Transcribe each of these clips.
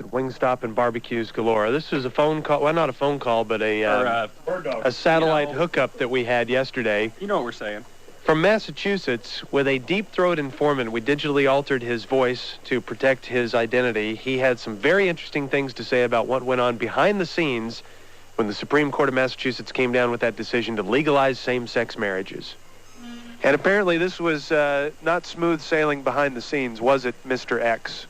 Wingstop and barbecues galore. This is a phone call. Well, not a phone call, but a satellite hookup that we had yesterday. You know what we're saying. From Massachusetts, with a deep-throat informant, we digitally altered his voice to protect his identity. He had some very interesting things to say about what went on behind the scenes when the Supreme Court of Massachusetts came down with that decision to legalize same-sex marriages. And apparently this was not smooth sailing behind the scenes, was it, Mr. X?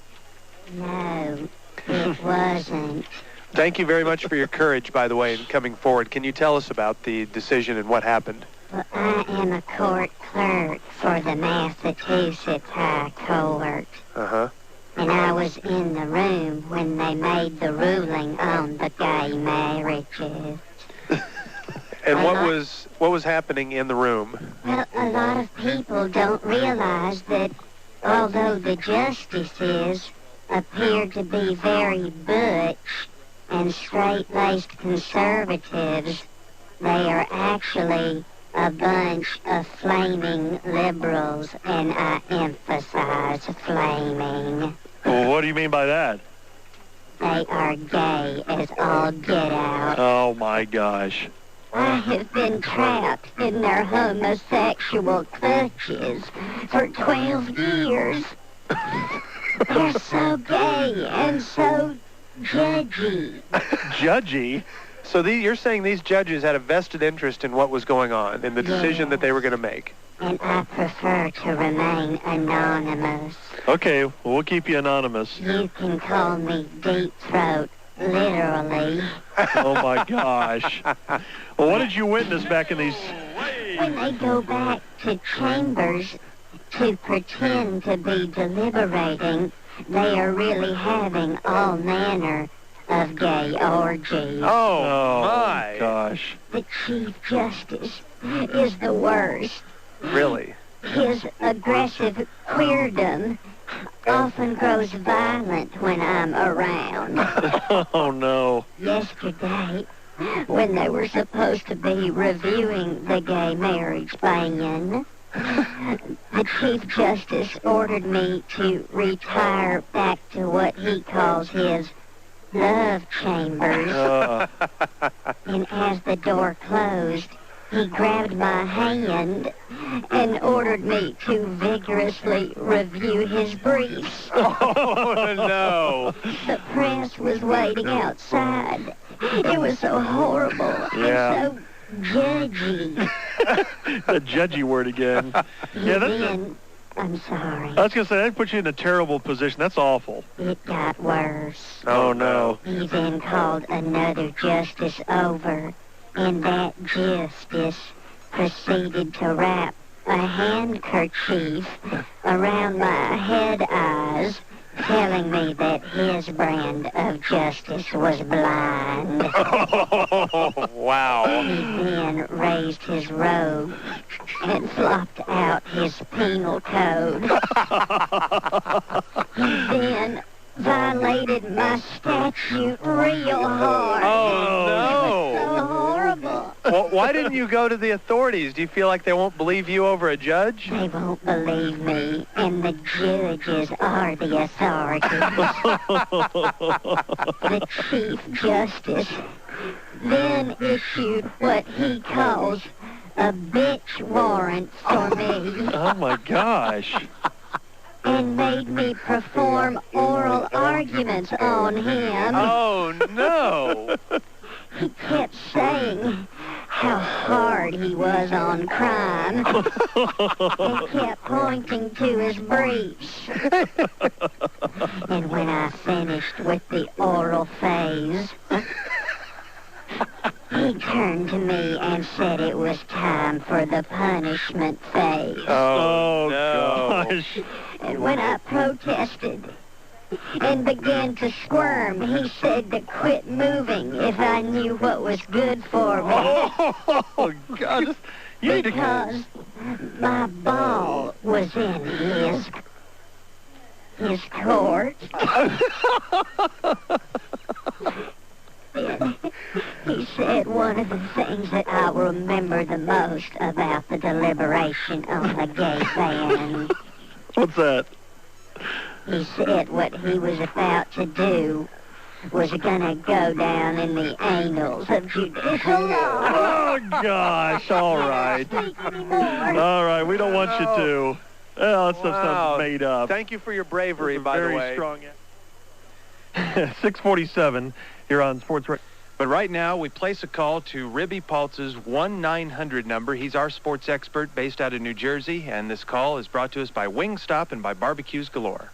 No, it wasn't. Thank you very much for your courage, by the way, in coming forward. Can you tell us about the decision and what happened? Well, I am a court clerk for the Massachusetts High Court. Uh-huh. And I was in the room when they made the ruling on the gay marriages. And what was happening in the room? Well, a lot of people don't realize that although the justices appeared to be very butch and straight-laced conservatives, they are actually a bunch of flaming liberals, and I emphasize flaming. Well, what do you mean by that? They are gay as all get out. Oh, my gosh. I have been trapped in their homosexual clutches for 12 years. They're so gay and so judgy. Judgy? So you're saying these judges had a vested interest in what was going on, in the decision that they were going to make? And I prefer to remain anonymous. Okay, well, we'll keep you anonymous. You can call me Deep Throat, literally. Oh, my gosh. Well, what did you witness back in these... When they go back to chambers to pretend to be deliberating, they are really having all manner of gay orgies. Oh, my gosh. The Chief Justice is the worst. Really? His aggressive queerdom often grows violent when I'm around. Oh, no. Yesterday, when they were supposed to be reviewing the gay marriage ban, the Chief Justice ordered me to retire back to what he calls his love chambers. And as the door closed, he grabbed my hand and ordered me to vigorously review his briefs. Oh, no. The press was waiting outside. It was so horrible and so judgy. The judgy word again. I'm sorry. I was going to say, that puts you in a terrible position. That's awful. It got worse. Oh, no. He then called another justice over, and that justice proceeded to wrap a handkerchief around my head eyes, telling me that his brand of justice was blind. Oh, wow. He then raised his robe and flopped out his penal code. He then violated my statute real hard. Oh, no. It was so horrible. Well, why didn't you go to the authorities? Do you feel like they won't believe you over a judge? They won't believe me, and the judges are the authorities. The Chief Justice then issued what he calls a bitch warrant for me. Oh, my gosh. And made me perform oral arguments on him. Oh, no. He kept saying how hard he was on crime. And kept pointing to his briefs. And when I finished with the oral phase, he turned to me and said it was time for the punishment phase. Oh, no. Gosh. And when I protested and began to squirm, he said to quit moving if I knew what was good for me. Oh, God. You need to... Because my ball was in his court. Then he said one of the things that I remember the most about the deliberation on the gay ban. What's that? He said what he was about to do was gonna go down in the annals of judicial law. Oh, gosh. All right. Speak anymore. All right. We don't want you to. Well, that stuff sounds made up. Thank you for your bravery, by the way. Very strong. 647 here on Sports Radio. But right now, we place a call to Ribby Paltz's 1-900 number. He's our sports expert based out of New Jersey, and this call is brought to us by Wingstop and by Barbecues Galore.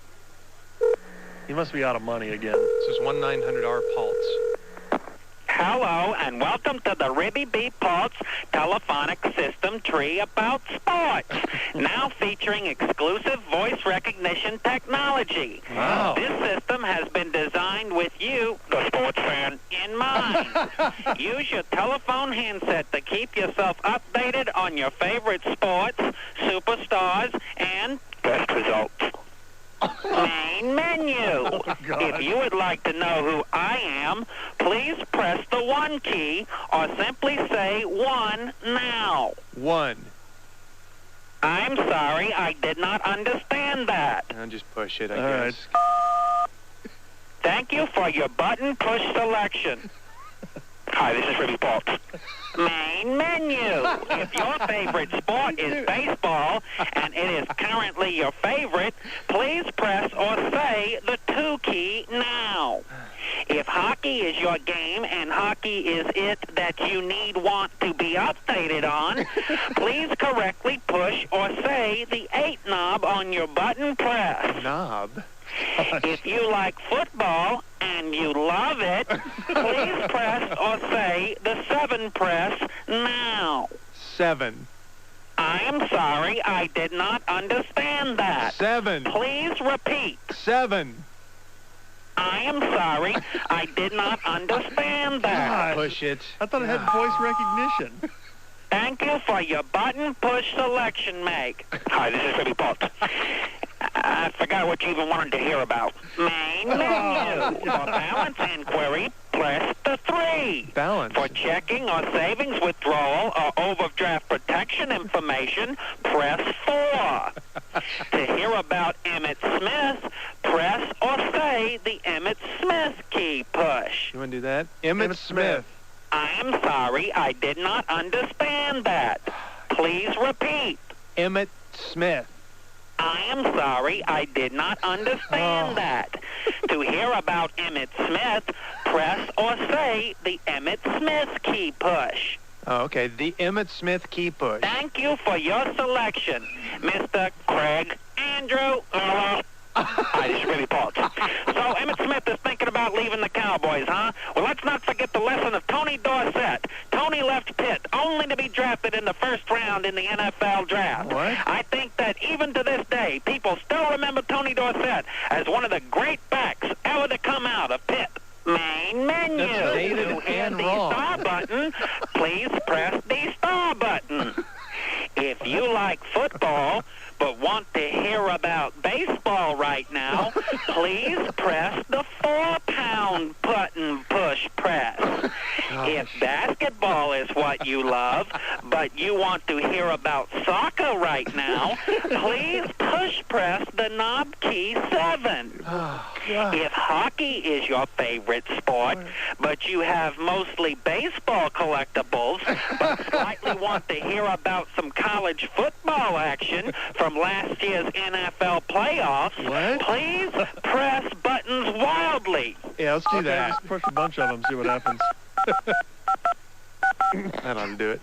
He must be out of money again. This is 1-900-R-PALTZ. Hello, and welcome to the Ribby B. Paltz telephonic system tree about sports. Now featuring exclusive voice recognition technology. Wow. This system has been designed with you, the sports fan, in mind. Use your telephone handset to keep yourself updated on your favorite sports, superstars, and best results. Main menu. If you would like to know who I am, please press the 1 key or simply say 1 now. 1. I'm sorry, I did not understand that. I'll just push it, I All guess. Thank you for your button push selection. Hi, this is Ribby Paltz. Main menu. If your favorite sport is baseball, and it is currently your favorite, please press or say the 2 key now. If hockey is your game and hockey is it that you want to be updated on, please correctly push or say the 8 knob on your button press. Knob? If you like football and you love it, please press or say the 7 press now. 7. I am sorry, I did not understand that. 7. Please repeat. 7. I am sorry, I did not understand that. Push it. I thought it had voice recognition. Thank you for your button push selection make. Hi, this is Ribby Paltz. I forgot what you even wanted to hear about. Main menu. For balance inquiry, press the 3. Balance. For checking or savings withdrawal or overdraft protection information, press 4. To hear about Emmett Smith, press or say the Emmett Smith key push. You want to do that? Emmett Smith. I am sorry, I did not understand that. Please repeat. Emmett Smith. I am sorry, I did not understand that. To hear about Emmett Smith, press or say the Emmett Smith key push. Oh, okay. The Emmett Smith key push. Thank you for your selection, Mr. Craig Andrew. Hi, this is Ribby Paltz. So Emmett Smith is thinking about leaving the Cowboys, huh? Well, let's not forget the lesson of Tony Dorsett. Tony left Pitt only to be drafted in the first round in the NFL draft. What? I think that even to this day, people still remember Tony Dorsett as one of the great backs ever to come out of Pitt. Main menu. That's dated To hit and the wrong. star button, please press the star button. If you like football but want to hear about baseball right now, please press the 4-pound button push press. If basketball is what you love, but you want to hear about soccer right now, please push press the knob key 7. If hockey is your favorite sport, but you have mostly baseball collectibles, but slightly want to hear about some college football action from last year's NFL playoffs, What? please press buttons wildly. Yeah, let's do Okay, that. just push a bunch of them, see what happens. That ought to do it.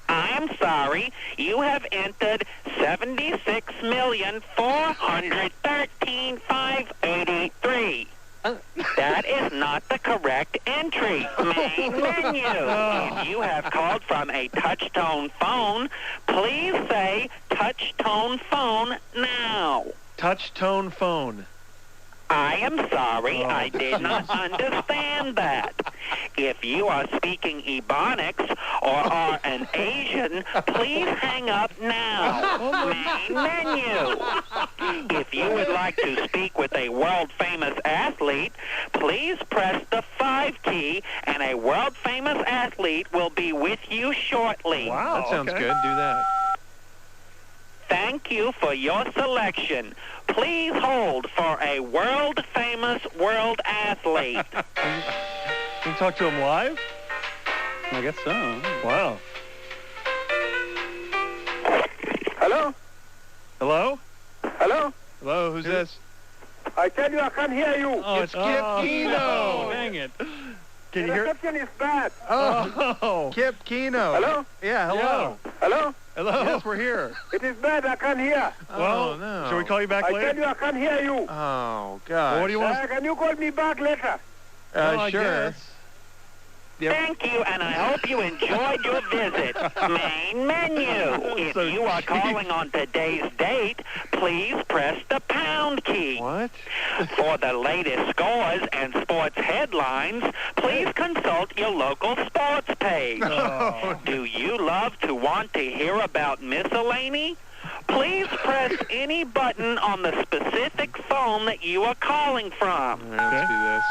I am sorry, you have entered 76,413,583. That is not the correct entry. Main menu. If you have called from a touch-tone phone, please say touch-tone phone now. Touch-tone phone. I am sorry, I did not understand that. If you are speaking Ebonics or are an Asian, please hang up now. Main menu. If you would like to speak with a world-famous athlete, please press the 5 key, and a world-famous athlete will be with you shortly. Wow, That sounds okay. good. Do that. Thank you for your selection. Please hold for a world-famous world athlete. Can you talk to him live? I guess so. Wow. Hello? Hello? Hello? Hello, who's this? I tell you, I can't hear you. Oh, it's Kip Keno. Dang it. The Can you hear? reception is bad. Oh. Kip Keno. Hello? Yeah, hello. Hello? Hello. Yes, we're here. It is bad. I can't hear. Well, no. shall we call you back I later? tell you, I can't hear you. Oh, God. Well, what do you want? Can you call me back later? I Sure. guess. Yep. Thank you, and I hope you enjoyed your visit. Main menu. If So you are cheap. calling on today's date, please press the pound key. What? For the latest scores and sports headlines, please consult your local sports page. Do you love to want to hear about miscellany? Please press any button on the specific phone that you are calling from. All right, let's do this.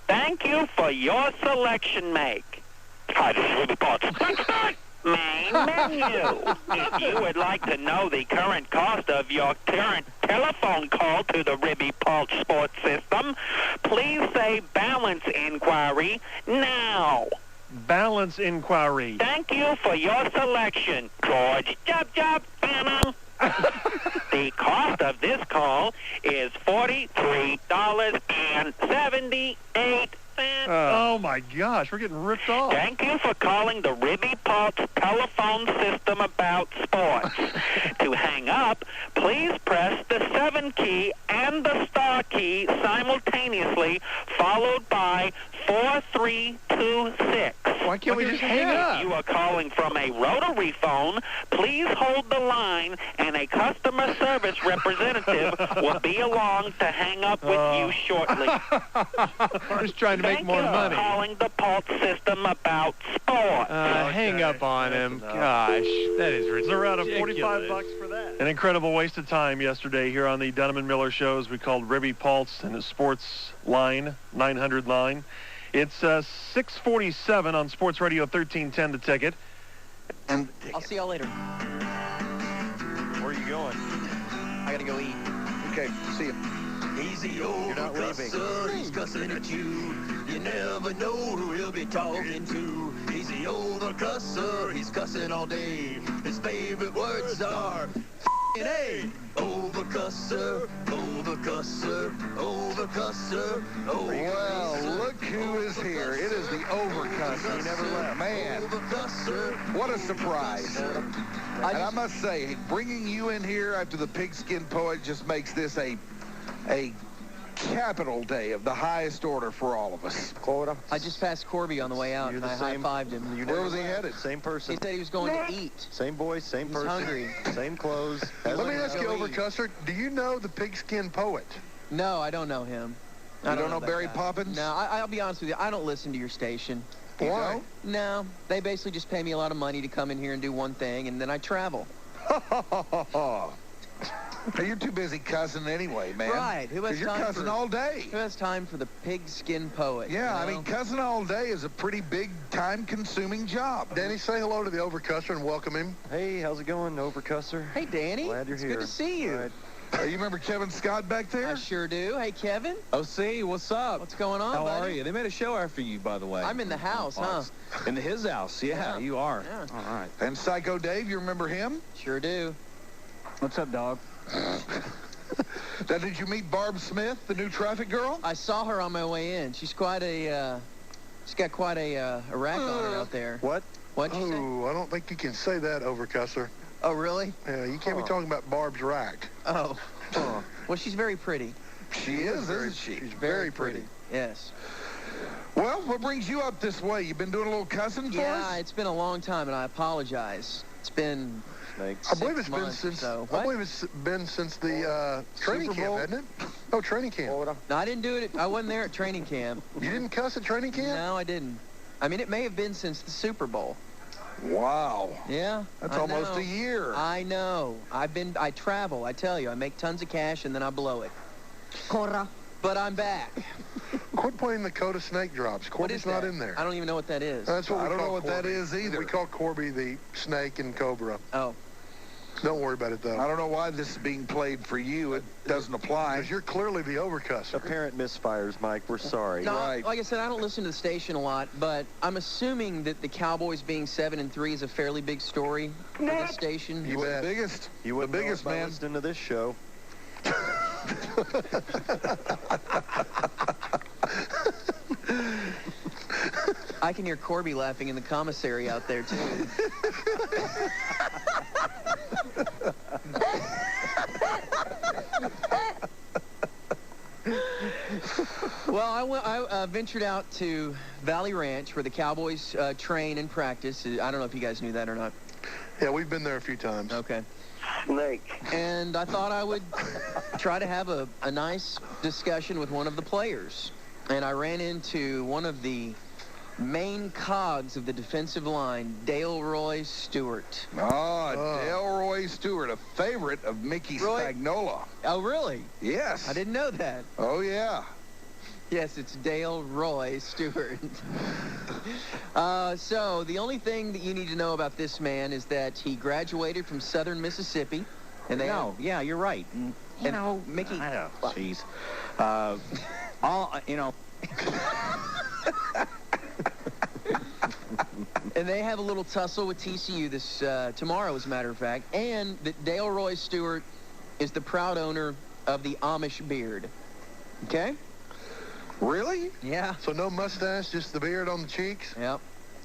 Thank you for your selection make. Hi, this is Ruby Potts. Main menu. If you would like to know the current cost of your current telephone call to the Ribby Pulse Sports System, please say balance inquiry now. Balance inquiry. Thank you for your selection, George. Jub, Anna. The cost of this call is $43.78. Oh my gosh, we're getting ripped off. Thank you for calling the Ribby Pulse telephone system about sports. To hang up, please press the 7 key and the star key simultaneously, followed by 4326. Why can't we just hang If up? you are calling from a rotary phone, please hold the line and a customer service representative will be along to hang up with you shortly. We're just trying to make Thank more you for money. calling the Pulse system about sports. Hang up on him. Gosh, that is ridiculous. They're out of $45 for that. An incredible waste of time yesterday here on the Dunham and Miller shows. We called Ribby Pulse and his sports line, 900 line. It's 6:47 on Sports Radio 1310 The Ticket. And I'll see y'all later. Where are you going? I gotta go eat. Okay, see you. He's the You're not leaving. He's cussing at you. You never know who he'll be talking to. He's the overcusser. He's cussing all day. His favorite words are f***ing A. Overcusser, overcusser, overcusser, overcusser. Well, look who is here. It is the overcusser. He never left. Man, Overcusser. what a surprise. And I must say, bringing you in here after the Pigskin Poet just makes this a capital day of the highest order for all of us. I just passed Corby on the way out, and I high-fived him. Where was he headed? Same person. He said he was going to eat. Same voice, same He's person. hungry. Same clothes. Let me ask you, Go eat. Overcusser, do you know the Pigskin Poet? No, I don't know him. You don't know that Barry guy. Poppins? No, I'll be honest with you. I don't listen to your station. Why? No, they basically just pay me a lot of money to come in here and do one thing, and then I travel. Hey, you're too busy cussing anyway, man. Right. Who has 'Cause you're time cussing for- all day. Who has time for the pigskin poet? Yeah, you I know? mean, cussing all day is a pretty big, time-consuming job. Danny, say hello to the overcusser and welcome him. Hey, how's it going, Overcusser? Hey, Danny. Glad you're it's here. good to see you. All right. You remember Kevin Scott back there? I sure do. Hey, Kevin. Oh, see, what's up? What's going on, How buddy? are you? They made a show after you, by the way. I'm in the house, huh? In his house, yeah, you are. Yeah. All right. And Psycho Dave, you remember him? Sure do. What's up, dog? Now, did you meet Barb Smith, the new traffic girl? I saw her on my way in. She's quite a, she's got quite a rack on her out there. What? What'd you say? Oh, I don't think you can say that, overcusser. Oh, really? Yeah, you can't be talking about Barb's rack. Oh. Well, she's very pretty. She is, isn't she? She's very pretty. Yes. Well, what brings you up this way? You been doing a little cussing for Yeah, us? it's been a long time, and I apologize. It's been Snakes. I believe 6 it's been months or since. so. I What? believe it's been since the training Super Bowl? camp, hasn't it? Oh, training camp. No, I didn't do it. I wasn't there at training camp. You didn't cuss at training camp? No, I didn't. I mean, it may have been since the Super Bowl. Wow. Yeah. That's I almost know. a year. I know. I travel, I tell you. I make tons of cash, and then I blow it. Cora. But I'm back. Quit playing the Coda snake drops. What Corby's is not that? in there. I don't even know what that is. That's what I we don't call know what that Corby. is either. We call Corby the snake and cobra. Oh. Don't worry about it, though. I don't know why this is being played for you. It doesn't apply. Because you're clearly the overcusser. Apparent misfires, Mike. We're sorry. No, Right. like I said, I don't listen to the station a lot, but I'm assuming that the Cowboys being 7-3 is a fairly big story for this station. You the biggest. You wouldn't the biggest, know it by man. listening to this show. I can hear Corby laughing in the commissary out there, too. Well, I ventured out to Valley Ranch where the Cowboys train and practice. I don't know if you guys knew that or not. Yeah, we've been there a few times. Okay. Snake. And I thought I would try to have a nice discussion with one of the players. And I ran into one of the main cogs of the defensive line, Dale Stewart. Oh, Delroy Stewart, a favorite of Mickey Spagnola. Oh, really? Yes. I didn't know that. Oh, yeah. Yes, it's Dale Stewart. So the only thing that you need to know about this man is that he graduated from Southern Mississippi. And they Yeah, you're right. you know, Mickey. I know. Jeez. You know. And they have a little tussle with TCU this tomorrow, as a matter of fact. And that Dale Stewart is the proud owner of the Amish beard. Okay? Really? Yeah. So no mustache, just the beard on the cheeks? Yep.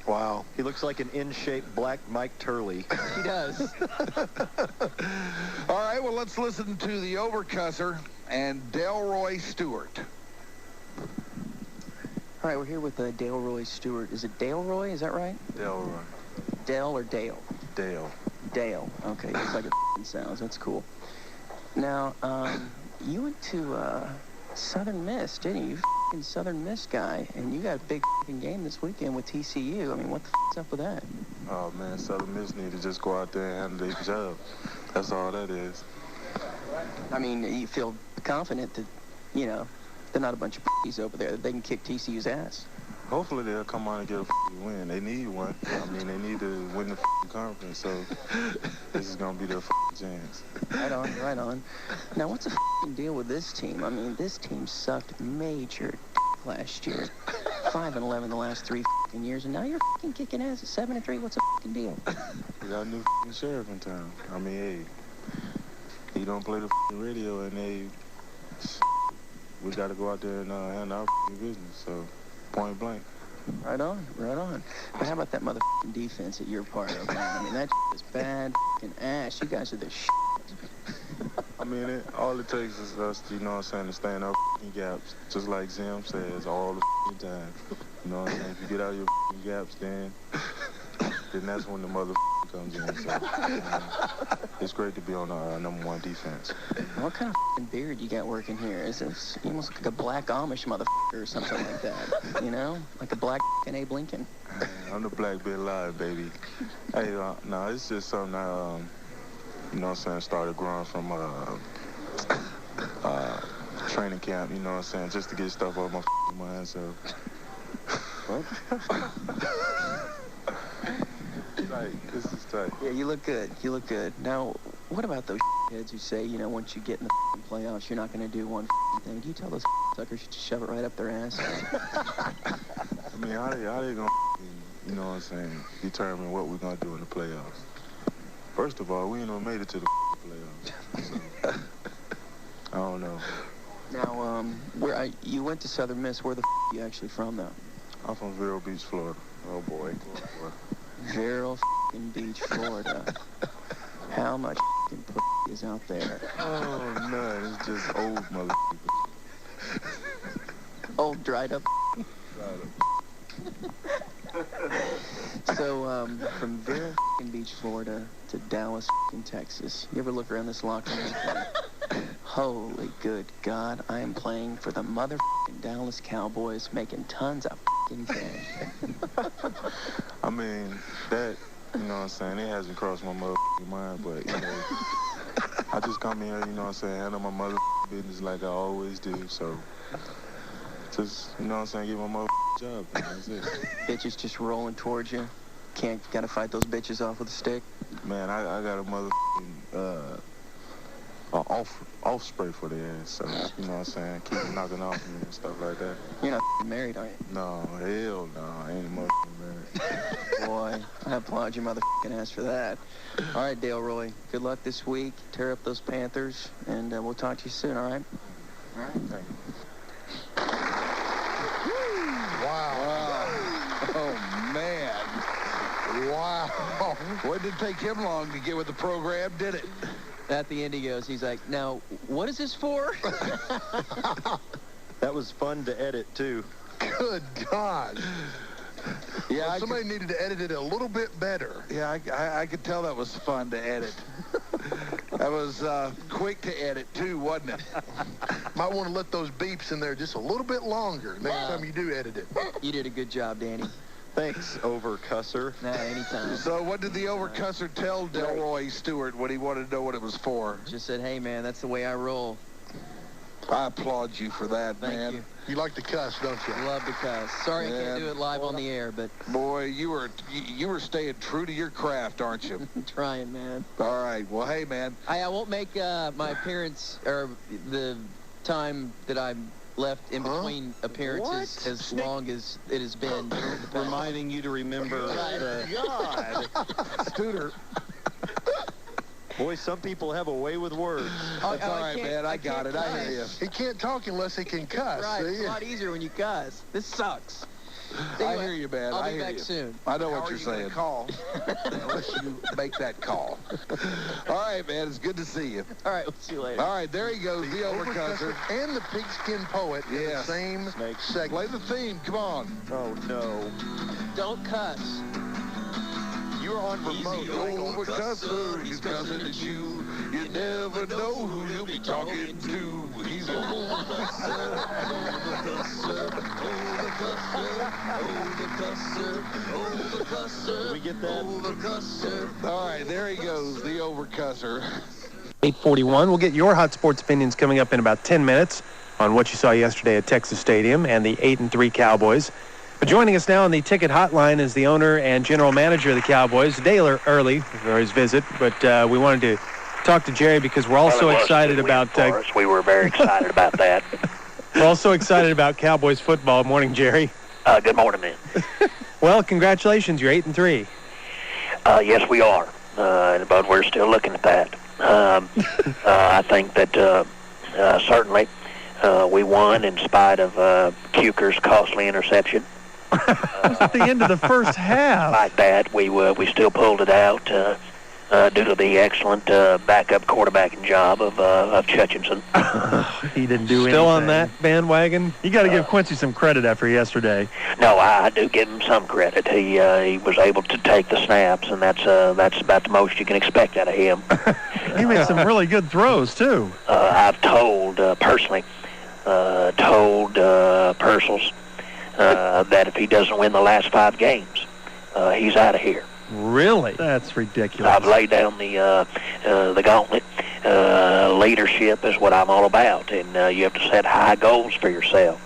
Wow. He looks like an in-shape black Mike Turley. He does. All right, well, let's listen to the overcusser and Delroy Stewart. All right, we're here with Dale Stewart. Is it Dale? Is that right? Delroy. Dale or Dale? Dale. Dale. Okay, looks like it sounds. That's cool. Now, you went to Southern Miss, didn't you? You f***ing Southern Miss guy, and you got a big f***ing game this weekend with TCU. I mean, what the f***'s up with that? Oh, man, Southern Miss need to just go out there and handle their job. That's all that is. I mean, you feel confident that, you know, they're not a bunch of p***s over there, that they can kick TCU's ass. Hopefully they'll come on and get a win. They need one. I mean, they need to win the conference, so this is going to be their chance. Right on, right on. Now, what's the deal with this team? I mean, this team sucked major last year. 5-11 the last 3 years, and now you're kicking ass at 7-3. What's the deal? We got a new sheriff in town. I mean, hey, he don't play the radio, and we got to go out there and handle our business, so point blank. Right on, right on. But how about that motherfucking defense that you're part of, man? I mean, that is bad ass. You guys are the shit. I mean, all it takes is us, you know what I'm saying, to stay in our gaps, just like Zim says, all the time. You know what I'm saying? If you get out of your gaps, then that's when the mother comes in. So, it's great to be on our #1 defense. What kind of beard you got working here? Is this, you almost look like a black Amish motherfucker or something like that, you know? Like a black Abe Lincoln. I'm the black bit alive, baby. Hey, no, it's just something I, you know what I'm saying, started growing from training camp, you know what I'm saying, just to get stuff off my mind, so. What? Tight. This is tight. Yeah, you look good. You look good. Now, what about those heads who say, you know, once you get in the playoffs, you're not going to do one thing? Do you tell those suckers to shove it right up their ass? I mean, how they going to, you know what I'm saying, determine what we're going to do in the playoffs? First of all, we ain't made it to the playoffs. So, I don't know. Now, you went to Southern Miss. Where the you actually from, though? I'm from Vero Beach, Florida. Oh, boy. Vero Beach, Florida. How much is out there? Oh, no, it's just old motherfuckers. Old, dried up. So, from Vero Beach, Florida to Dallas, Texas. You ever look around this locker room and think, holy good God, I am playing for the motherfucking Dallas Cowboys, making tons of cash. I mean, that, you know what I'm saying, it hasn't crossed my motherfucking mind, but, you know, I just come here, you know what I'm saying, handle my motherfucking business like I always do, so just, you know what I'm saying, get my motherfucking job, and that's it. Bitches just rolling towards you. gotta fight those bitches off with a stick. Man, I got a motherfucking off spray for the ass. So, you know what I'm saying? Keep it knocking off me and stuff like that. You're not married, are you? No, hell no. I ain't motherfucking married. Boy, I applaud your motherfucking ass for that. All right, Dale Roy, good luck this week. Tear up those Panthers, and we'll talk to you soon, all right? All right. Thank you. Wow. Oh, man. Wow. Well, it didn't take him long to get with the program, did it? At the end he goes, he's like, now, what is this for? That was fun to edit, too. Good God. Yeah, well, somebody needed to edit it a little bit better. Yeah, I could tell that was fun to edit. That was quick to edit, too, wasn't it? Might want to let those beeps in there just a little bit longer next time you do edit it. You did a good job, Danny. Thanks, overcusser. Nah, anytime. So what did the overcusser tell Delroy Stewart when he wanted to know what it was for? Just said, hey, man, that's the way I roll. I applaud you for that, Thank man. you. You like to cuss, don't you? Love to cuss. Sorry I can't do it live on the air, but... Boy, you were staying true to your craft, aren't you? Trying, man. All right. Well, hey, man. I won't make my appearance, or the time that I'm left in between appearances as long as it has been. Reminding you to remember God. Studer. Boy, some people have a way with words. That's all right, man. I got it. I hear you. He can't talk unless he can cuss. Right. See? It's a lot easier when you cuss. This sucks. Anyway, I hear you, man. I'll be hear back you. soon. I know what you're saying. Call unless you make that call. All right, man. It's good to see you. All right. We'll see you later. All right. There he goes, the overcusser. And the pigskin poet in the same segment. Play the theme. Come on. Oh, no. Don't cuss. You're on remote. Overcusser. He's cussing at you. You never know who you'll be talking to. He's overcusser. Did we get that? All right, there he goes, the overcusser. 8:41. We'll get your hot sports opinions coming up in about 10 minutes on what you saw yesterday at Texas Stadium and the 8-3 Cowboys. But joining us now on the ticket hotline is the owner and general manager of the Cowboys, Dale early for his visit. But we wanted to talk to Jerry because we're all so excited about... we were very excited about that. We're all so excited about Cowboys football. Morning, Jerry. Good morning, man. Well, congratulations. You're 8-3. Yes, we are. But we're still looking at that. I think that certainly we won in spite of Cuker's costly interception. At the end of the first half. Like that, we still pulled it out due to the excellent backup quarterbacking job of Hutchinson. He didn't do anything. Still on that bandwagon? You got to give Quincy some credit after yesterday. No, I do give him some credit. He was able to take the snaps, and that's about the most you can expect out of him. He made some really good throws, too. I've told, personally, Purcell's that if he doesn't win the last 5 games, he's out of here. Really? That's ridiculous. I've laid down the gauntlet. Leadership is what I'm all about, and you have to set high goals for yourself.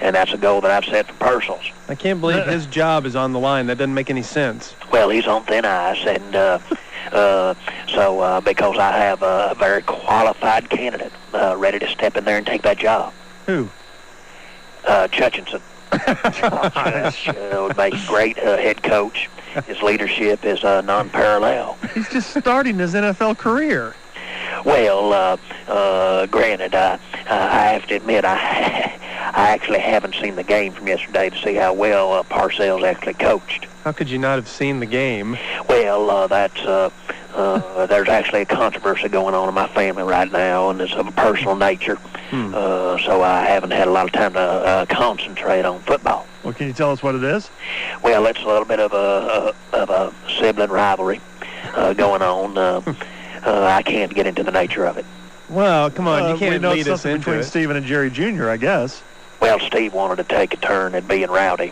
And that's a goal that I've set for Purcell's. I can't believe his job is on the line. That doesn't make any sense. Well, he's on thin ice, and so because I have a very qualified candidate ready to step in there and take that job. Who? Hutchinson. Would make a great head coach. His leadership is non-parallel. He's just starting his NFL career. Well, granted, I have to admit I actually haven't seen the game from yesterday to see how well Parcells actually coached. How could you not have seen the game? Well, there's actually a controversy going on in my family right now, and it's of a personal nature. So I haven't had a lot of time to concentrate on football. Well, can you tell us what it is? Well, it's a little bit of a sibling rivalry going on. I can't get into the nature of it. Well, come on, you can't we know lead us into between it. Stephen and Jerry Jr., I guess. Well, Steve wanted to take a turn at being rowdy.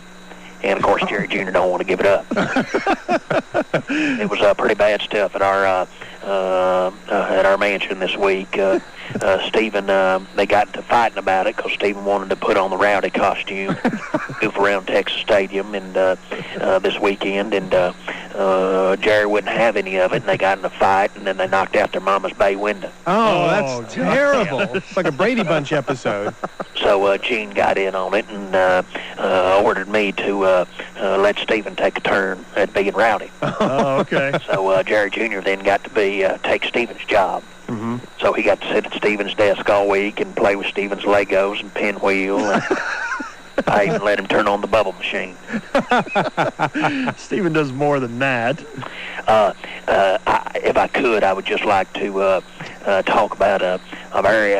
And, of course, Jerry Jr. don't want to give it up. It was pretty bad stuff at our at our mansion this week. Stephen, they got into fighting about it because Stephen wanted to put on the rowdy costume, move around Texas Stadium and this weekend, and Jerry wouldn't have any of it, and they got in a fight, and then they knocked out their mama's bay window. Oh, that's terrible. It's like a Brady Bunch episode. So Gene got in on it and ordered me to let Stephen take a turn at being rowdy. Oh, okay. So Jerry Jr. then got to take Stephen's job. Mm-hmm. So he got to sit at Stephen's desk all week and play with Stephen's Legos and pinwheel. And I even let him turn on the bubble machine. Stephen does more than that. If I could, I would just like to talk about a very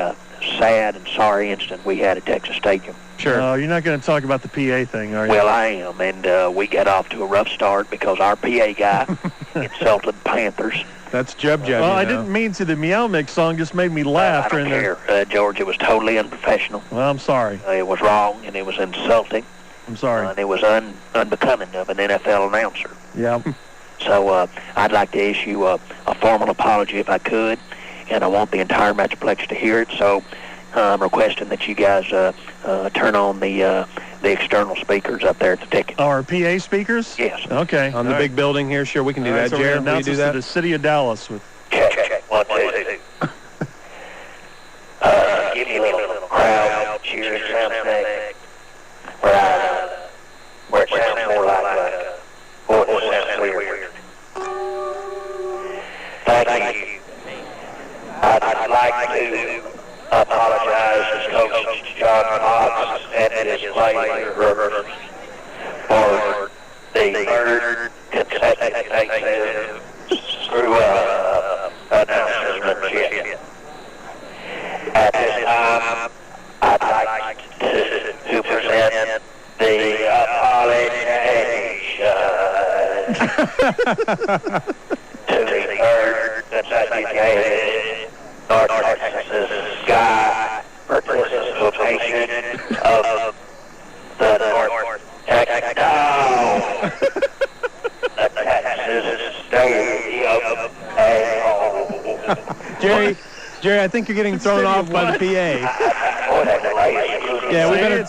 sad and sorry incident we had at Texas Stadium. Sure. You're not going to talk about the PA thing, are you? Well, I am, and we got off to a rough start because our PA guy insulted the Panthers. That's Jub. Well, I didn't mean to. The Meow Mix song just made me laugh. I don't care, George. It was totally unprofessional. Well, I'm sorry. It was wrong, and it was insulting. I'm sorry. And it was unbecoming of an NFL announcer. Yeah. So I'd like to issue a formal apology if I could, and I want the entire Metroplex to hear it. So I'm requesting that you guys turn on the external speakers up there at the ticket. Our PA speakers? Yes. Okay. On the big building here, sure, we can do that. So Jared, will you do that? To the city of Dallas. With check. 1, 2, 2. Give me a little crowd cheer sound effect. Where it sounds more like it sounds weird. Thank you. I'd like to apologize to Coach John Fox and his players for the third consecutive screw-up announcement. At this time, I'd like to present the apology to the third consecutive North Texas Sky participation of the North Texas the Texas Stadium Jerry, I think you're getting thrown off by the PA. Yeah, we better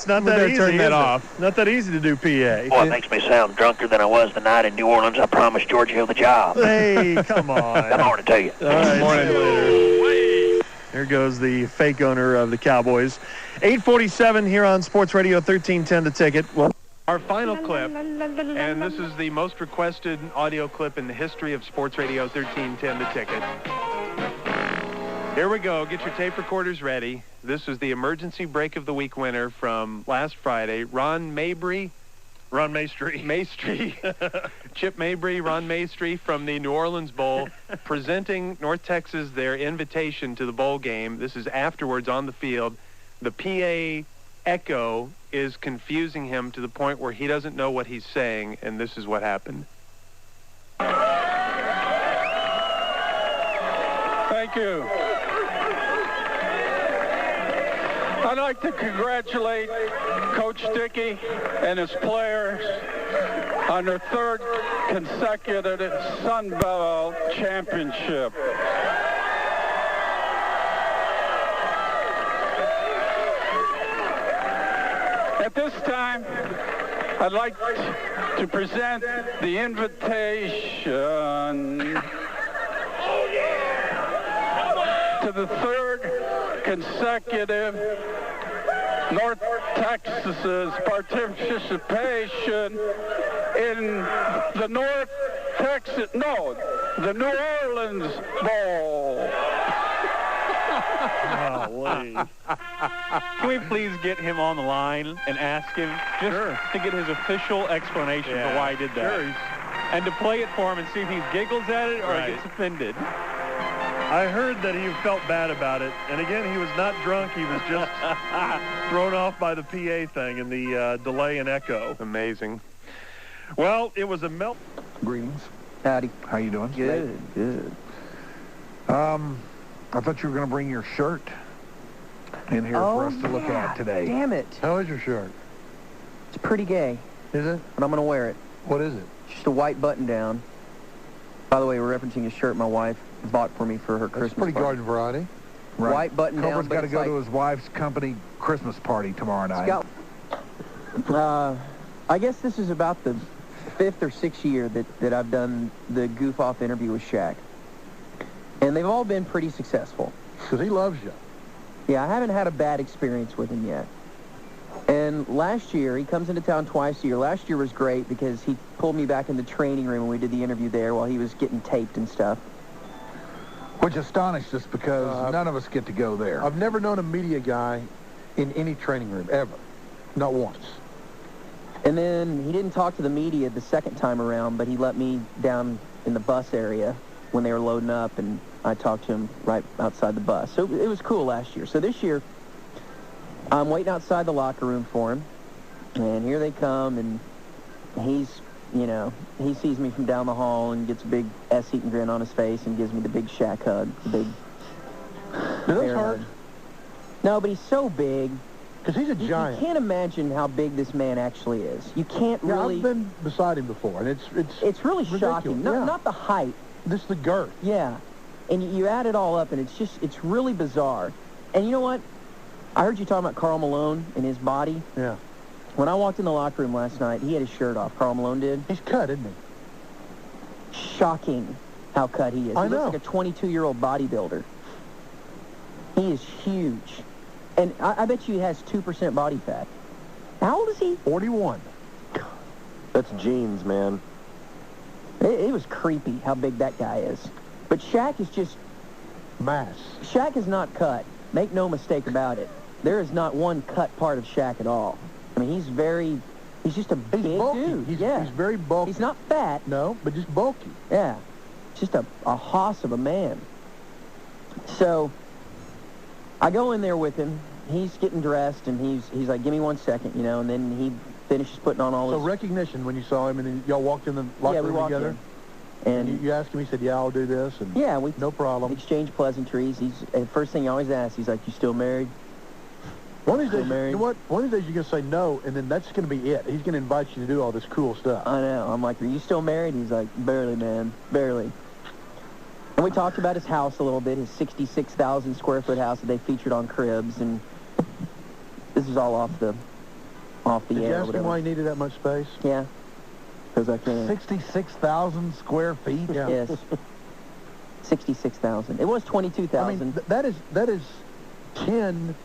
turn that off. Not that easy to do PA. Boy, it makes me sound drunker than I was the night in New Orleans. I promised Giorgio the job. Hey, come on. Good morning to you. All right, morning. There goes the fake owner of the Cowboys. 8:47 here on Sports Radio 1310 The Ticket. Well, our final clip, and this is the most requested audio clip in the history of Sports Radio 1310 The Ticket. Here we go. Get your tape recorders ready. This is the emergency break of the week winner from last Friday. Ron Maestri. Chip Mabry, Ron Maestri from the New Orleans Bowl, presenting North Texas their invitation to the bowl game. This is afterwards on the field. The PA echo is confusing him to the point where he doesn't know what he's saying, and this is what happened. Thank you. I'd like to congratulate Coach Dickey and his players on their third consecutive Sun Belt championship. At this time, I'd like to present the invitation to the third consecutive North Texas's participation in the the New Orleans Bowl. Can we please get him on the line and ask him just to get his official explanation for why he did that? Sure. And to play it for him and see if he giggles at it or gets offended. I heard that he felt bad about it. And again, he was not drunk. He was just thrown off by the PA thing and the delay and echo. Amazing. Well, it was a melt. Greetings. Howdy. How you doing? Good. I thought you were going to bring your shirt in here for us to look at today. Damn it. How is your shirt? It's pretty gay. Is it? But I'm going to wear it. What is it? Just a white button down. By the way, we're referencing a shirt my wife bought for me for her Christmas Pretty party. garden variety. Right. White button down. Cobra's got to but go it's to his wife's company Christmas party tomorrow night. I guess this is about the 5th or 6th year that I've done the goof-off interview with Shaq. And they've all been pretty successful. Because he loves you. Yeah, I haven't had a bad experience with him yet. And last year, he comes into town twice a year. Last year was great because he pulled me back in the training room when we did the interview there while he was getting taped and stuff. Which astonished us because none of us get to go there. I've never known a media guy in any training room, ever. Not once. And then he didn't talk to the media the second time around, but he let me down in the bus area when they were loading up, and I talked to him right outside the bus. So it was cool last year. So this year, I'm waiting outside the locker room for him, and here they come, and he's, you know, he sees me from down the hall and gets a big ass-eating grin on his face and gives me the big Shaq hug. The big Do those hurt? No, but he's so big. Because he's a giant. You can't imagine how big this man actually is. You can't really... I've been beside him before, and it's really ridiculous. shocking. No, not the height. This is the girth. Yeah. And you add it all up, and it's really bizarre. And you know what? I heard you talking about Karl Malone and his body. Yeah. When I walked in the locker room last night, he had his shirt off. Karl Malone did. He's cut, isn't he? Shocking how cut he is. I He know. looks like a 22-year-old bodybuilder. He is huge. And I bet you he has 2% body fat. How old is he? 41. That's genes, man. It was creepy how big that guy is. But Shaq is just... mass. Shaq is not cut. Make no mistake about it. There is not one cut part of Shaq at all. I mean, he's just a big bulky. dude. He's very bulky. He's not fat. No, but just bulky. Yeah. Just a hoss of a man. So, I go in there with him. He's getting dressed, and he's like, give me 1 second, you know, and then he finishes putting on all his... So recognition when you saw him, and then y'all walked in the locker room together? And you asked him, he said, yeah, I'll do this, and yeah, we no problem. Exchange pleasantries. First thing he always asks, he's like, you still married? One of these days, you know what? One of these days you're going to say no, and then that's going to be it. He's going to invite you to do all this cool stuff. I know. I'm like, are you still married? He's like, barely, man, barely. And we talked about his house a little bit, his 66,000 square foot house that they featured on Cribs, and this is all off the Did air. you or ask him whatever. why he needed that much space? Yeah, because I can. 66,000 square feet? Yeah. Yes. 66,000. It was 22,000. I mean, that is 10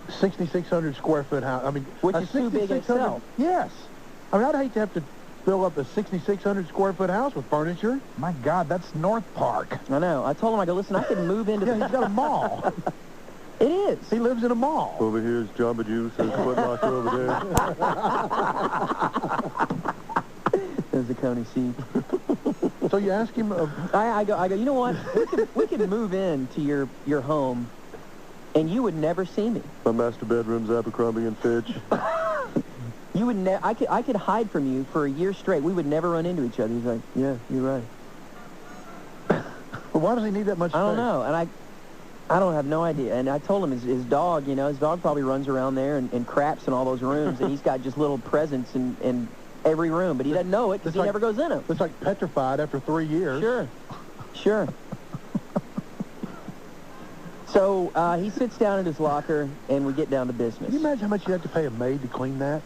6,600 square foot house. I mean, which a is too big 6,600 itself. Yes. I mean, I'd hate to have to fill up a 6,600 square foot house with furniture. My God, that's North Park. I know. I told him, I go, listen, I could move into Yeah, he's got a mall. It is. He lives in a mall. Over here's Jamba Juice. There's Foot Locker over there. There's the county seat. So you ask him... I go, you know what? We could move into your home, and you would never see me. My master bedroom's Abercrombie and Fitch. You would I could hide from you for a year straight. We would never run into each other. He's like, yeah, you're right. Well, why does he need that much space? I don't know, and I don't have no idea. And I told him his dog, you know, his dog probably runs around there and craps in all those rooms, and he's got just little presents in every room, but he doesn't know it because he never goes in them. It's like petrified after 3 years. Sure. So he sits down in his locker, and we get down to business. Can you imagine how much you have to pay a maid to clean that?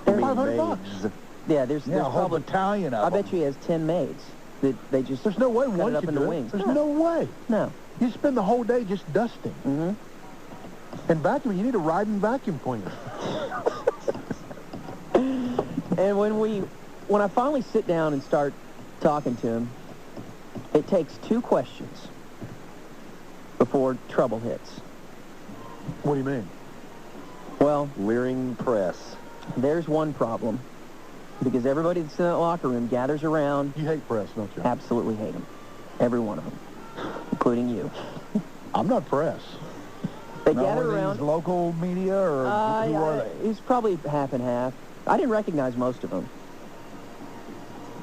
$500. Yeah, there's a whole probably battalion of I bet them. you he has 10 maids that they just There's no way cut one it up can into do wings. it. There's no way. No. You spend the whole day just dusting. Mm-hmm. And vacuuming. You need a riding vacuum cleaner. And when I finally sit down and start talking to him, it takes 2 questions before trouble hits. What do you mean? Well, Leering press. there's one problem. Because everybody that's in that locker room gathers around. You hate press, don't you? Absolutely hate them. Every one of them. Including you. I'm not press. They Now, gather are around. these local media, or who are they? It's probably half and half. I didn't recognize most of them.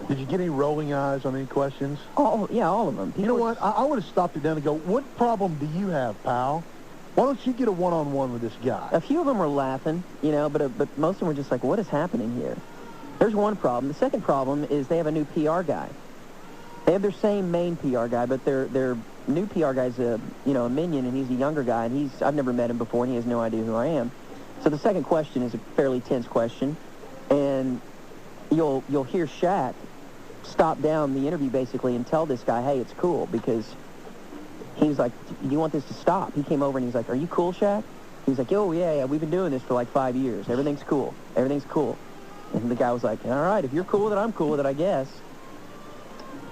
Did you get any rolling eyes on any questions? All of them. You know what? I would have stopped it down and go, what problem do you have, pal? Why don't you get a one-on-one with this guy? A few of them were laughing, you know, but most of them were just like, what is happening here? There's one problem. The second problem is they have a new PR guy. They have their same main PR guy, but their new PR guy's a minion, and he's a younger guy, and I've never met him before, and he has no idea who I am. So the second question is a fairly tense question, and you'll hear Shaq stop down the interview basically and tell this guy, hey, it's cool, because he was like, do you want this to stop? He came over and he's like, are you cool, Shaq? He's like, oh, yeah, we've been doing this for like 5 years. Everything's cool. Everything's cool. And the guy was like, all right, if you're cool with it, I'm cool with it, I guess.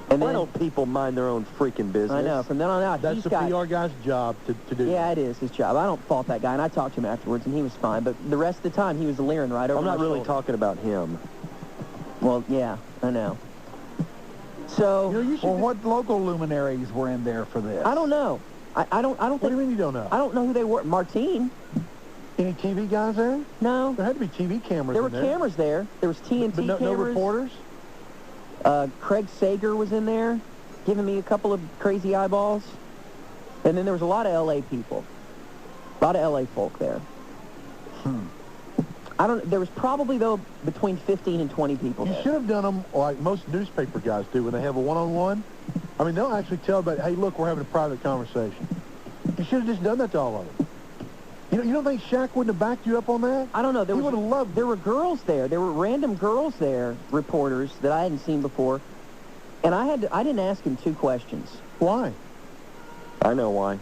And Why don't people mind their own freaking business? I know. From then on out, That's the PR guy's job to do. Yeah, it is his job. I don't fault that guy, and I talked to him afterwards, and he was fine. But the rest of the time, he was leering right over I'm not my really shoulder. talking about him. Well, yeah, I know. So, well, what local luminaries were in there for this? I don't know. I don't think. What do you mean you don't know? I don't know who they were. Martine. Any TV guys there? No. There had to be TV cameras There were in there. cameras there. There was TNT But no cameras. reporters? Craig Sager was in there, giving me a couple of crazy eyeballs. And then there was a lot of L.A. people. A lot of L.A. folk there. There was probably, though, between 15 and 20 people You there. should have done them like most newspaper guys do when they have a one-on-one. I mean, they'll actually tell about, hey, look, we're having a private conversation. You should have just done that to all of them. You don't think Shaq wouldn't have backed you up on that? I don't know. He would have loved it. There were girls there. There were random girls there, reporters, that I hadn't seen before. And I didn't ask him 2 questions. Why? I know why.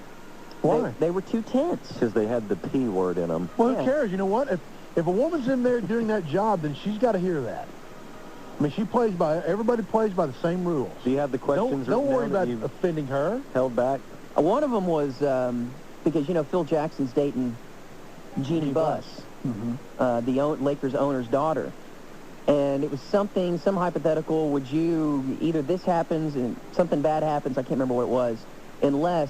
Why? They were too tense. Because they had the P word in them. Well, who cares? You know what? If a woman's in there doing that job, then she's got to hear that. I mean, everybody plays by the same rules. Do you have the questions Don't worry written down about that you've offending her. held back? One of them was, because, Phil Jackson's dating Jeannie Buss, the Lakers owner's daughter. And it was some hypothetical, would you, either this happens and something bad happens, I can't remember what it was, unless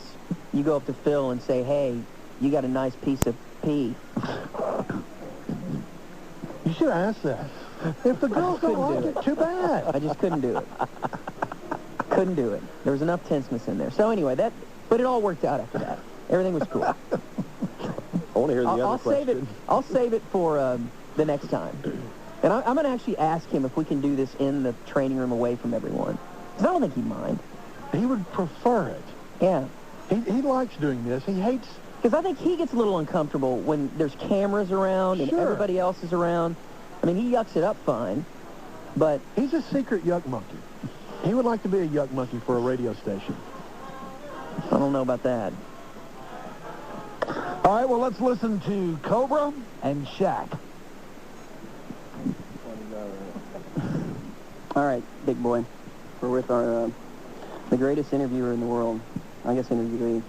you go up to Phil and say, hey, you got a nice piece of pee. You should have asked that. If the girls don't like it, too bad. I just couldn't do it. Couldn't do it. There was enough tenseness in there. So anyway, but it all worked out after that. Everything was cool. I want to hear the other question. I'll save it for the next time. And I'm going to actually ask him if we can do this in the training room away from everyone. Because I don't think he'd mind. He would prefer it. Yeah. He likes doing this. He hates... Because I think he gets a little uncomfortable when there's cameras around and everybody else is around. I mean, he yucks it up fine, but... He's a secret yuck monkey. He would like to be a yuck monkey for a radio station. I don't know about that. All right, well, let's listen to Cobra and Shaq. All right, big boy. We're with the greatest interviewer in the world. I guess interviewee,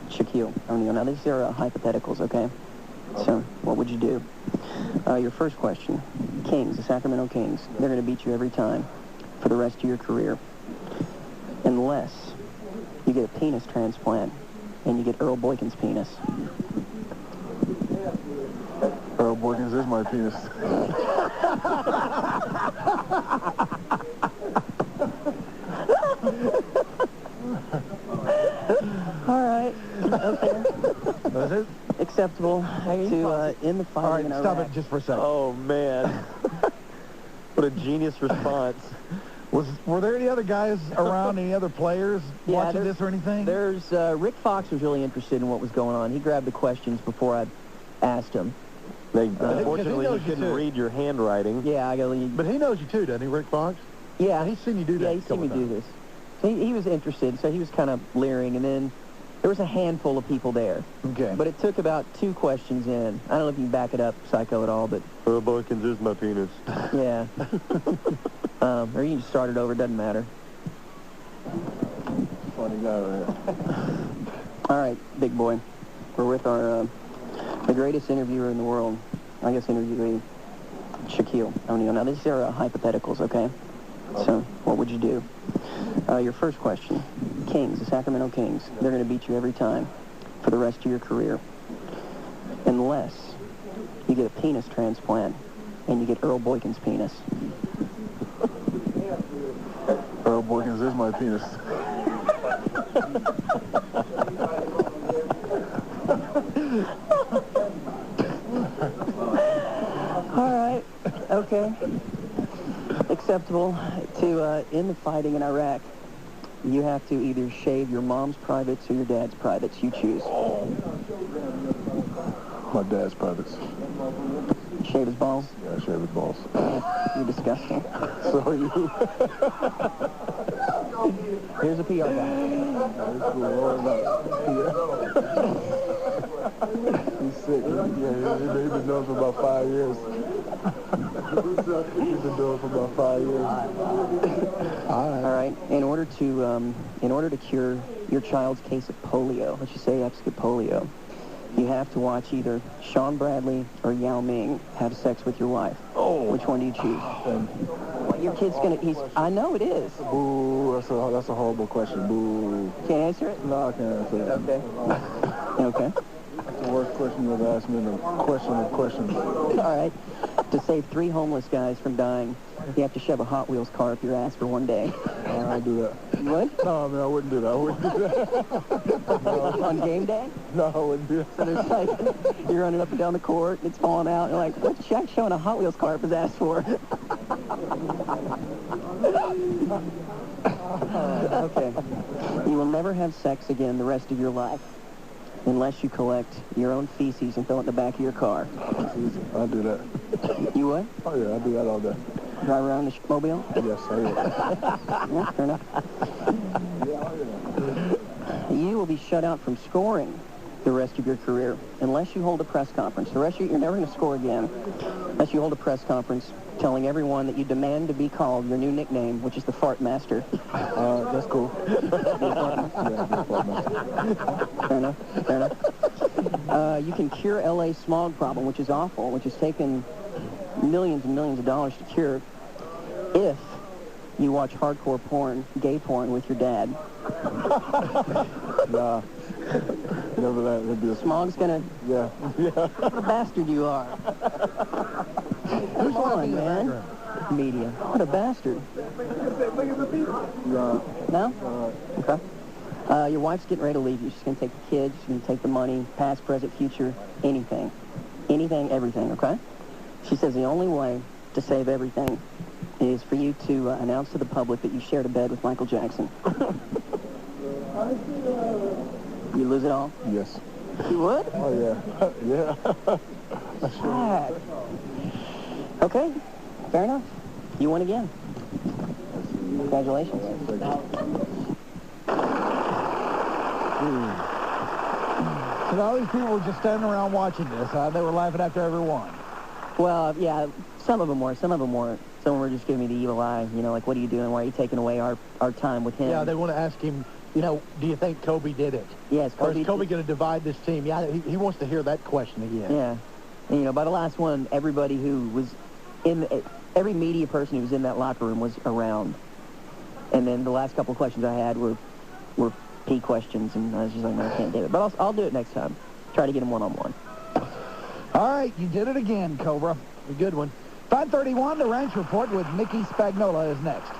Shaquille O'Neal. Now, these are hypotheticals, okay? So, what would you do? Your first question. Kings, the Sacramento Kings. They're going to beat you every time for the rest of your career. Unless you get a penis transplant and you get Earl Boykin's penis. Earl Boykins is my penis. All right. Okay. That's it? Acceptable to end the fight. All right, stop it just for a second. Oh, man. What a genius response. Were there any other guys around, any other players watching this or anything? There's Rick Fox was really interested in what was going on. He grabbed the questions before I asked him. Unfortunately, he couldn't read your handwriting. Yeah, I got to... But he knows you too, doesn't he, Rick Fox? Yeah. He's seen you do that. Yeah, he's seen me do this. So he was interested, so he was kind of leering, and then there was a handful of people there. Okay. But it took about 2 questions in. I don't know if you can back it up, Psycho, at all, but... Earl Boykins is my penis. Yeah. Or you can just start it over, it doesn't matter. Funny guy, right? All right, big boy. We're with the greatest interviewer in the world. I guess interviewee, Shaquille O'Neal. Now, these are hypotheticals, okay? So, what would you do? Your first question. Kings, the Sacramento Kings. They're going to beat you every time for the rest of your career. Unless you get a penis transplant and you get Earl Boykin's penis. Earl Boykins is my penis. All right. Okay. Acceptable to end the fighting in Iraq. You have to either shave your mom's privates or your dad's privates. You choose. My dad's privates. Shave his balls? Yeah, I shave his balls. You're disgusting. So are you. Here's a PR guy. He's sick. Yeah, he's been doing it for about 5 years. He's been doing it for about 5 years. All right. In order to cure your child's case of polio, let's just say you get polio, you have to watch either Sean Bradley or Yao Ming have sex with your wife. Oh. Which one do you choose? Well, your kid's I know it is. Boo, that's a horrible question. Boo. Can't answer it? No, I can't answer it. Okay. Okay. That's the worst question you've ever asked me in the question of questions. All right. To save 3 homeless guys from dying, you have to shove a Hot Wheels car up your ass for 1 day. I'll do that. You would? No, man, I wouldn't do that. I wouldn't do that. No. On game day? No, I wouldn't do that. So there's like, you're running up and down the court, and it's falling out, and you're like, what's Shaq showing a Hot Wheels car up his ass for? Okay. You will never have sex again the rest of your life unless you collect your own feces and throw it in the back of your car. I'll do that. You would? Oh, yeah, I'll do that all day. Drive around the mobile? Yes, I will. Yeah, fair enough. You will be shut out from scoring the rest of your career unless you hold a press conference. The rest of you're never going to score again unless you hold a press conference telling everyone that you demand to be called your new nickname, which is the Fart Master. That's cool. Fair enough. Fair enough. You can cure LA's smog problem, which is awful, which has taken millions and millions of dollars to cure, if you watch hardcore porn, gay porn with your dad. Nah. Never that. It'd be Smog's gonna... Yeah. What a bastard you are. Come on, man. Media. What a bastard. No? Okay. Your wife's getting ready to leave you. She's going to take the kids. She's going to take the money, past, present, future, anything. Anything, everything, okay? She says the only way to save everything is for you to announce to the public that you shared a bed with Michael Jackson. You lose it all? Yes. You would? Oh, yeah. Yeah. Sure. Okay. Fair enough. You won again. Congratulations. So all these people were just standing around watching this. They were laughing after every one. Well, yeah, some of them were. Some of them weren't. Some were just giving me the evil eye. You know, like, what are you doing? Why are you taking away our time with him? Yeah, they want to ask him, you know, do you think Kobe did it? Yes, Or is Kobe going to divide this team? Yeah, he wants to hear that question again. Yeah. And, you know, by the last one, everybody who was every media person who was in that locker room was around. And then the last couple of questions I had were P questions, and I was just like, no, I can't do it. But I'll do it next time. Try to get him one-on-one. All right, you did it again, Cobra. A good one. 5:31, the Ranch Report with Mickey Spagnola is next.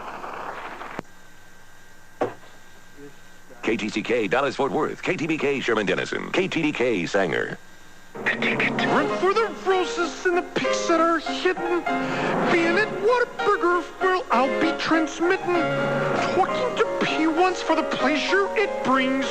KTCK Dallas-Fort Worth, KTBK Sherman-Denison, KTDK Sanger. Run for the roses and the pigs that are hidden. Being at Whataburger, well, I'll be transmitting. Talking to P1s for the pleasure it brings.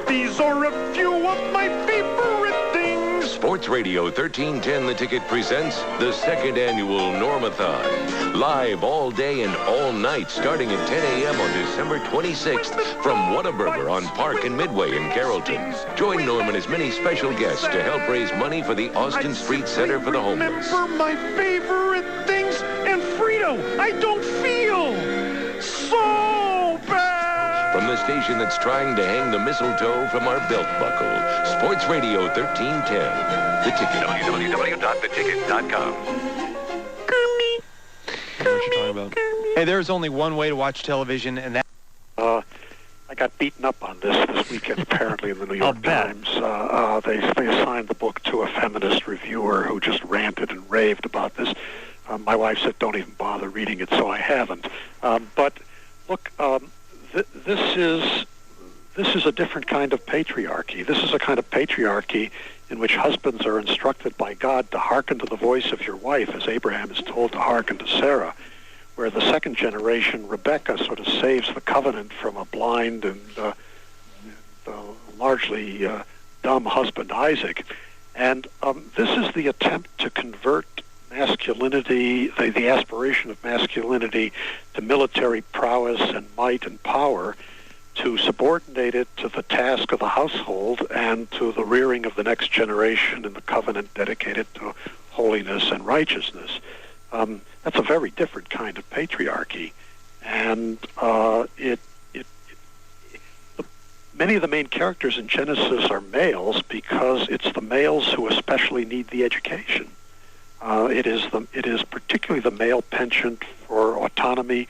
These are a few of my favorite things. Sports Radio 1310 The Ticket presents the second annual Normathon. Live all day and all night starting at 10 a.m. on December 26th from Whataburger on Park and Midway in Carrollton. Join Norm and his many special guests to help raise money for the Austin Street Center for the Homeless. Remember my favorite things, and Frito, I don't feel so bad. From the station that's trying to hang the mistletoe from our belt buckle, Sports Radio 1310. The Ticket. www.theticket.com. What you talking about? Hey, there's only one way to watch television, and that... I got beaten up on this weekend, apparently, in the New York Times. They assigned the book to a feminist reviewer who just ranted and raved about this. My wife said, don't even bother reading it, so I haven't. But, look, this is a different kind of patriarchy. This is a kind of patriarchy in which husbands are instructed by God to hearken to the voice of your wife, as Abraham is told to hearken to Sarah, where the second generation, Rebecca, sort of saves the covenant from a blind and largely dumb husband, Isaac. And this is the attempt to convert masculinity, the aspiration of masculinity to military prowess and might and power, to subordinate it to the task of the household and to the rearing of the next generation in the covenant dedicated to holiness and righteousness. That's a very different kind of patriarchy, and many of the main characters in Genesis are males because it's the males who especially need the education. It is particularly the male penchant for autonomy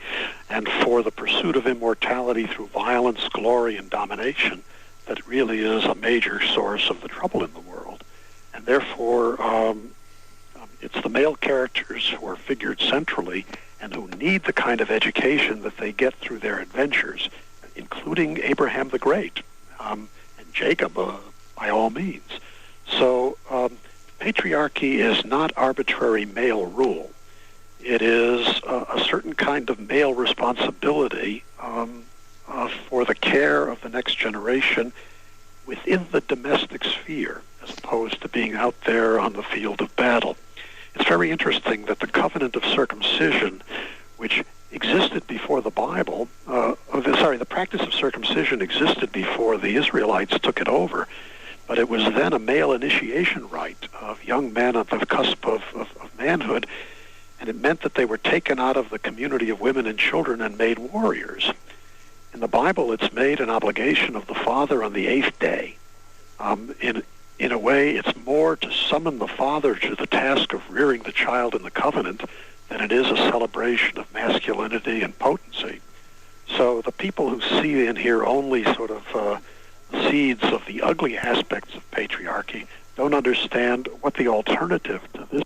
and for the pursuit of immortality through violence, glory, and domination that really is a major source of the trouble in the world. And therefore, it's the male characters who are figured centrally and who need the kind of education that they get through their adventures, including Abraham the Great and Jacob, by all means. So patriarchy is not arbitrary male rule. It is a certain kind of male responsibility for the care of the next generation within the domestic sphere, as opposed to being out there on the field of battle. It's very interesting that the covenant of circumcision, which existed before the Bible, the practice of circumcision existed before the Israelites took it over, but it was then a male initiation rite of young men at the cusp of manhood, and it meant that they were taken out of the community of women and children and made warriors. In the Bible, it's made an obligation of the father on the 8th day. In a way, it's more to summon the father to the task of rearing the child in the covenant than it is a celebration of masculinity and potency. So the people who see in here only sort of seeds of the ugly aspects of patriarchy don't understand what the alternative to this